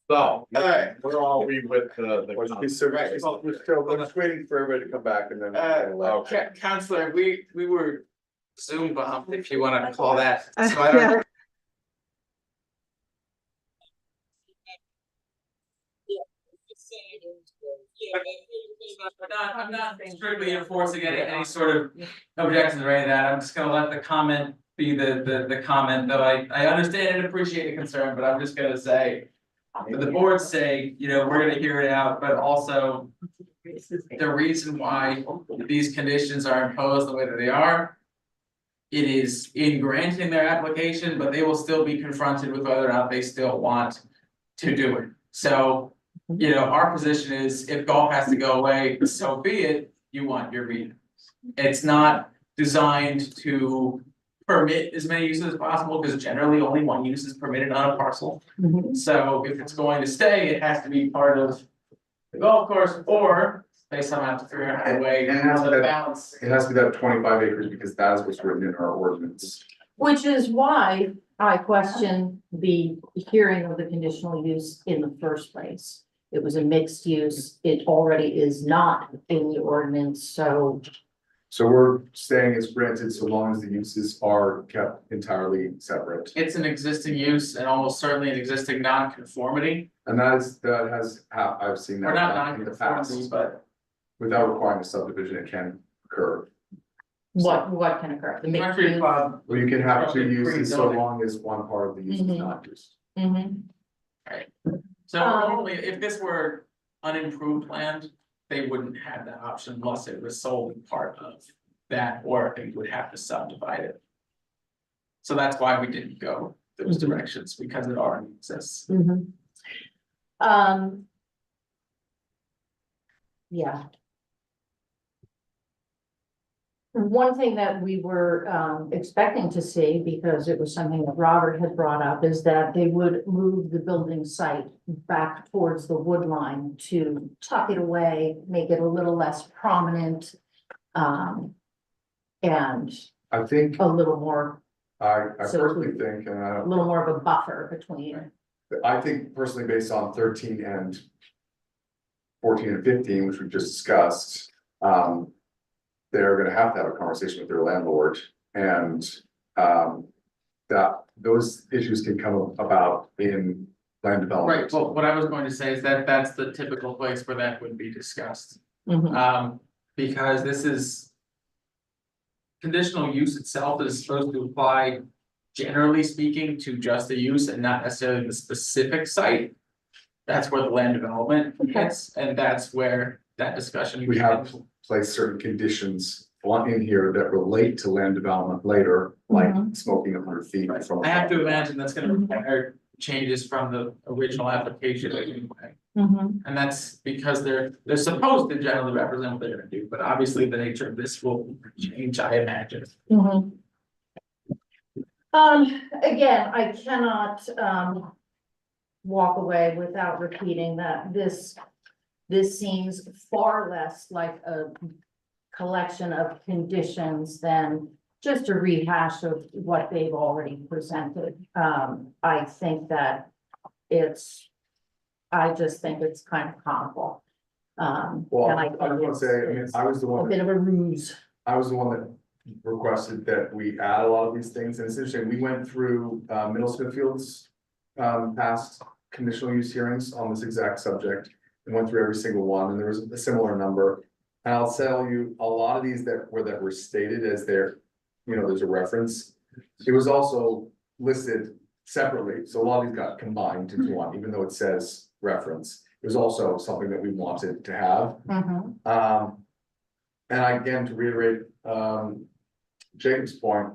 So, Alright. where are we with the? We're just waiting for everybody to come back and then. Counselor, we were Zoom bombed, if you wanna call that. So I don't. I'm not strictly enforcing any sort of objections or any of that, I'm just gonna let the comment be the comment, though I understand and appreciate the concern, but I'm just gonna say. For the board's sake, you know, we're gonna hear it out, but also. The reason why these conditions are imposed the way that they are. It is in granting their application, but they will still be confronted with whether or not they still want to do it. So, you know, our position is if golf has to go away, so be it, you want your read. It's not designed to permit as many uses as possible, because generally only one use is permitted on a parcel. So if it's going to stay, it has to be part of the golf course, or they somehow have to figure out a way to balance. It has to be that 25 acres because that is what's written in our ordinance. Which is why I question the hearing of the conditional use in the first place. It was a mixed use, it already is not in the ordinance, so. So we're saying it's granted so long as the uses are kept entirely separate. It's an existing use and almost certainly an existing non-conformity. And that has, I've seen Or that not in the non-conformity, past. but Without requiring a subdivision, it can occur. What can occur? The mixed country use? club, Well, you can have two Probably uses so pre-zoning. long as one part of the use is Mhm. not used. so normally, if this were unimproved land, they wouldn't have that option unless it was solely part of that, or they would have to subdivide it. So that's why we didn't go those directions, because it already exists. Yeah. One thing that we were expecting to see, because it was something that Robert had brought up, is that they would move the building site back towards the wood line to tuck it away, make it a little less prominent. And I think, a little more, I So personally we- think, and a little more of a buffer between. I think personally based on 13 and 14 and 15, which we've just discussed, they're gonna have to have a conversation with their landlord and, that those issues can come about in land development. Right, well, what I was going to say is that that's the typical place where that would be discussed. Because this is. Conditional use itself is supposed to apply, generally speaking, to just the use and not necessarily the specific site. That's where the land development hits, and that's where that discussion. We have placed certain conditions in here that relate to land development later, like smoking 100 feet from. I have to imagine that's gonna require changes from the original application anyway. And that's because they're supposed to generally represent what they're gonna do, but obviously the nature of this will change, I imagine. Again, I cannot walk away without repeating that this seems far less like a collection of conditions than just a rehash of what they've already presented. I think that I just think it's kind of comical. Well, And I want to say, I mean, I was the a one, bit of a ruse. I was the one that requested that we add a lot of these things, and it's interesting, we went through, Middle Smithfield's past conditional use hearings on this exact subject, and went through every single one, and there was a similar number. And I'll tell you, a lot of these that were stated as their, you know, there's a reference, it was also listed separately, so a lot of these got combined into one, even though it says reference. It was also something that we wanted to have. And again, to reiterate, Jacob's point.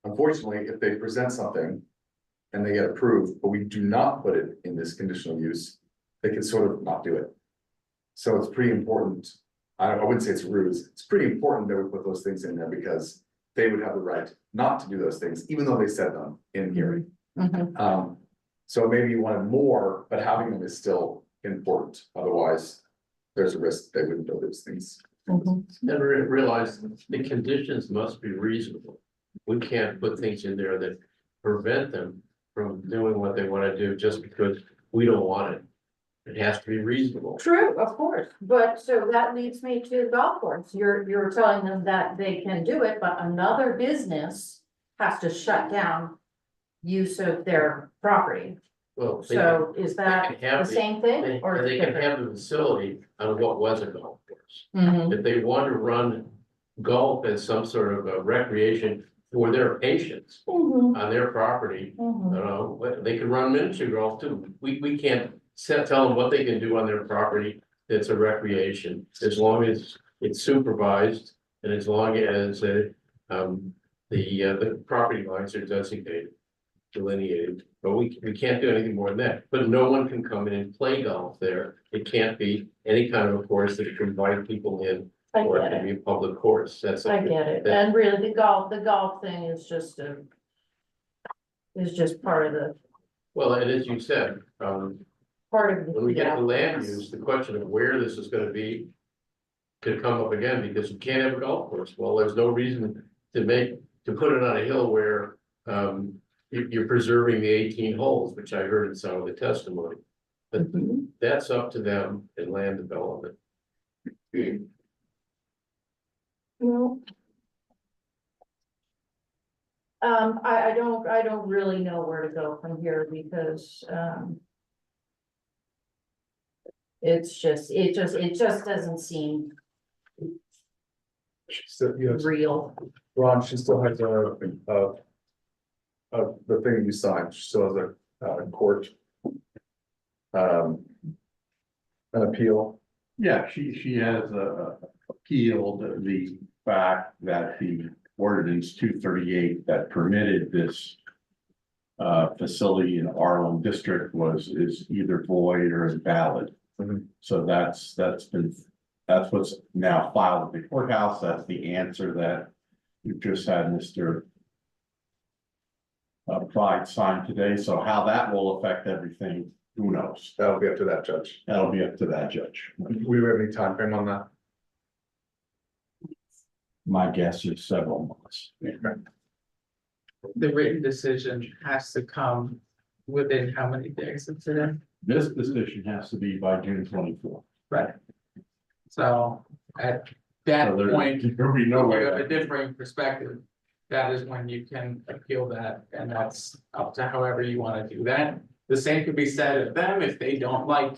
Unfortunately, if they present something and they get approved, but we do not put it in this conditional use, they can sort of not do it. So it's pretty important. I wouldn't say it's ruse. It's pretty important that we put those things in there because they would have the right not to do those things, even though they said them in hearing. So maybe you wanted more, but having them is still important. Otherwise, there's a risk they wouldn't do those things. Never realized the conditions must be reasonable. We can't put things in there that prevent them from doing what they wanna do just because we don't want it. It has to be reasonable. True, of course, but so that leads me to the golf course. You're telling them that they can do it, but another business has to shut down use of their property. Well, they So is that can have the same thing they, or? and is they it can different? have the facility on what was a golf course. Mhm, If they want to run golf as some sort of a recreation for their patients mhm, on their property, mhm. but they can run miniature golf too. We can't tell them what they can do on their property. That's a recreation, as long as it's supervised and as long as the property lines are designated, delineated. But we can't do anything more than that. But no one can come in and play golf there. It can't be any kind of a course that can invite people in, I or it get can it, be a public course. That's. I get it. that- And really, the golf thing is just is just part of the, Well, and as you said, part of the. when we get yeah, to land yes. use, the question of where this is gonna be could come up again, because you can't have a golf course. Well, there's no reason to put it on a hill where, you're preserving the 18 holes, which I heard in some of the testimony. But Mhm. that's up to them in land development. No. I don't really know where to go from here because, it just doesn't seem So, you know, real. Ron, she still has the thing you signed, she still has a court. An appeal. Yeah, she has appealed the fact that the ordinance 238 that permitted this. Facility in Arlen District is either void or invalid. Mhm. So that's what's now filed at the courthouse. That's the answer that we've just had Mr. Pride sign today. So how that will affect everything, who knows? That'll be up to that judge. That'll be up to that judge. We have any time frame on that? My guess is several months. The written decision has to come within how many days of today? This decision has to be by June 24th. Right. So at that So point, there'll be no you way. have a differing perspective. That is when you can appeal that, and that's up to however you wanna do that. The same could be said of them if they don't like.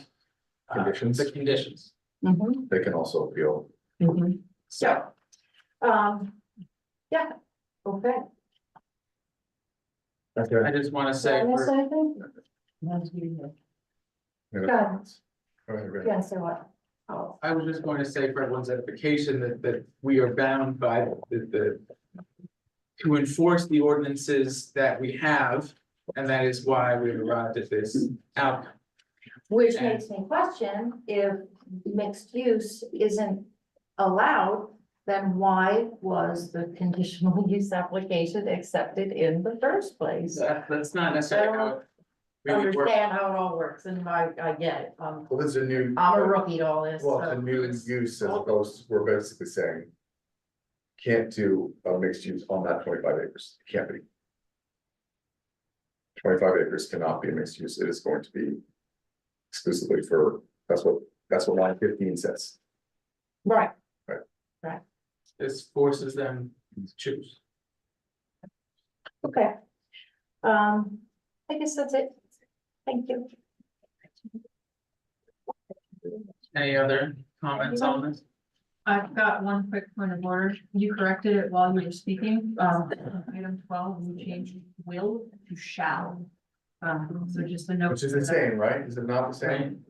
Conditions. The conditions. Mhm, They can also appeal. mhm. So, yeah, okay. Okay. I just wanna say Did I miss for, anything? Go ahead. Yeah, so what? oh, I was just going to say for everyone's edification that we are bound by the. To enforce the ordinances that we have, and that is why we've arrived at this outcome. Which makes me question if mixed use isn't allowed, then why was the conditional use application accepted in the first place? That's not necessarily how. it really works. Understand how it all works and I get it. Well, this is a new. I'm a rookie to all this. Well, it's a so- new use as opposed, we're basically saying. Can't do a mixed use on that 25 acres, it can't be. 25 acres cannot be a mixed use, it is going to be. Exclusively for, that's what line 15 says. Right, This forces them to choose. okay. I guess that's it. Thank you. Any other comments on this? I've got one quick point of order. You corrected it while you were speaking. Item 12, you changed will to shall. So just a note. Which is insane, right? Is it not the same?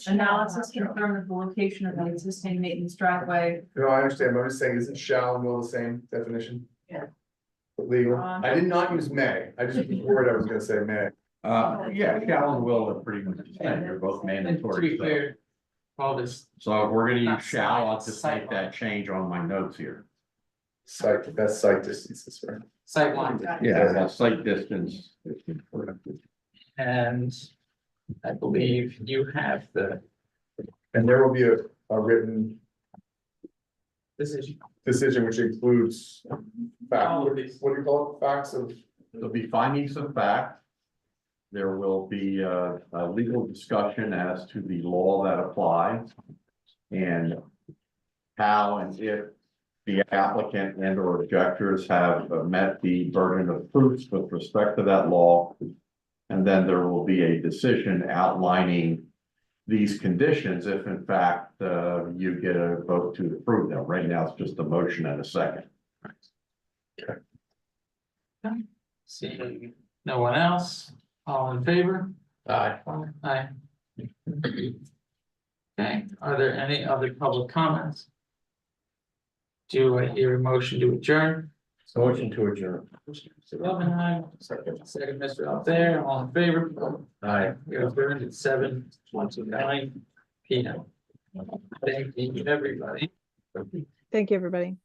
Analysis confirmed that the location of the existing maintenance driveway. No, I understand, but I'm just saying, isn't shall and will the same definition? Yeah. Legal, I did not use may, I just worried I was gonna say may. Yeah, shall and will are pretty much the same. They're both And to mandatory. be so- clear, all this, So if we're gonna Not use shall, I'll science, just make sight that change on my notes here. Site, that's site distances, right? sightline, Yeah, that's site distance. and I believe you have the, And there will be a written. decision, which includes All of these. what do you call it, facts of, There'll be findings of fact. There will be a legal discussion as to the law that applies. And how and if the applicant and or objectors have met the burden of proofs with respect to that law. And then there will be a decision outlining these conditions if in fact you get a vote to approve them. Right now, it's just a motion and a second. Seeing no one else, all in favor? Aye. Aye. Okay, are there any other public comments? Do I hear a motion to adjourn? Motion to adjourn. Mr. Loveenheim, second, Mr. Althea, all in favor? Aye. We are adjourned at 7:29 PM. Thank you, everybody. Thank you, everybody.